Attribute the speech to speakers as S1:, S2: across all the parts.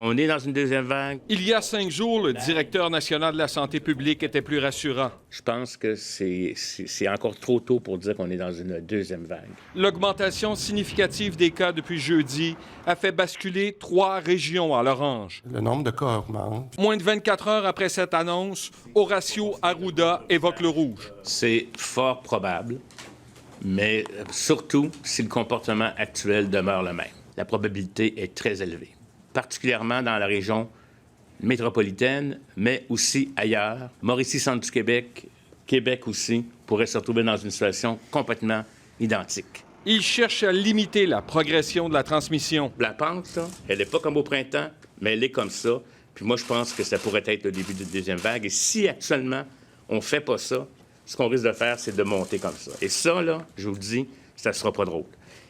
S1: On est dans une deuxième vague.
S2: Il y a 5 jours, le directeur national de la santé publique était plus rassurant.
S1: Je pense que c'est encore trop tôt pour dire qu'on est dans une deuxième vague.
S2: L'augmentation significative des cas depuis jeudi a fait basculer 3 régions à l'orange.
S3: Le nombre de cas augmente.
S2: Moins de 24 heures après cette annonce, Horacio Arruda évoque le rouge.
S1: C'est fort probable, mais surtout si le comportement actuel demeure le même. La probabilité est très élevée, particulièrement dans la région métropolitaine, mais aussi ailleurs. Mauricie-Centre du Québec, Québec aussi, pourrait se retrouver dans une situation complètement identique.
S2: Il cherche à limiter la progression de la transmission.
S1: La pente, là, elle n'est pas comme au printemps, mais elle est comme ça. Puis moi, je pense que ça pourrait être le début d'une deuxième vague. Et si actuellement, on ne fait pas ça, ce qu'on risque de faire, c'est de monter comme ça. Et ça, là, je vous le dis, ça ne sera pas drôle.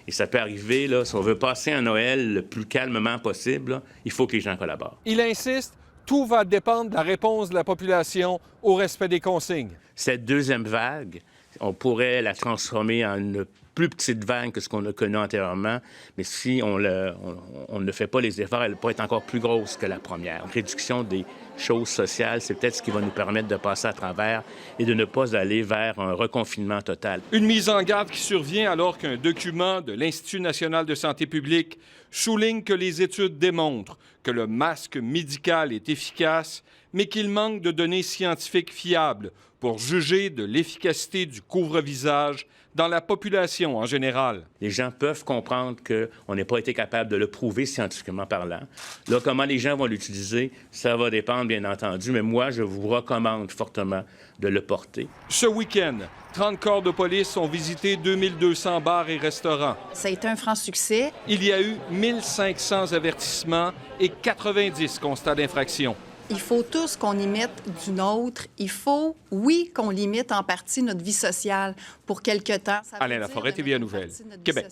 S1: Et ça peut arriver, là, si on veut passer un Noël le plus calmement possible, là, il faut que les gens collaborent.
S2: Il insiste, tout va dépendre de la réponse de la population au respect des consignes.
S1: Cette deuxième vague, on pourrait la transformer en une plus petite vague que ce qu'on a connu antérieurement, mais si on ne fait pas les efforts, elle pourrait être encore plus grosse que la première. Une réduction des choses sociales, c'est peut-être ce qui va nous permettre de passer à travers et de ne pas aller vers un reconfinement total.
S2: Une mise en garde qui survient alors qu'un document de l'Institut national de santé publique souligne que les études démontrent que le masque médical est efficace, mais qu'il manque de données scientifiques fiables pour juger de l'efficacité du couvre-visage dans la population en général.
S1: Les gens peuvent comprendre qu'on n'a pas été capable de le prouver scientifiquement parlant. Là, comment les gens vont l'utiliser, ça va dépendre, bien entendu, mais moi, je vous recommande fortement de le porter.
S2: Ce week-end, 30 corps de police ont visité 2200 bars et restaurants.
S4: Ça a été un franc succès.
S2: Il y a eu 1500 avertissements et 90 constats d'infraction.
S4: Il faut tous qu'on y mette du nôtre. Il faut, oui, qu'on limite en partie notre vie sociale pour quelque temps.
S2: Alain Laforêt, TVA Nouvelles, Québec.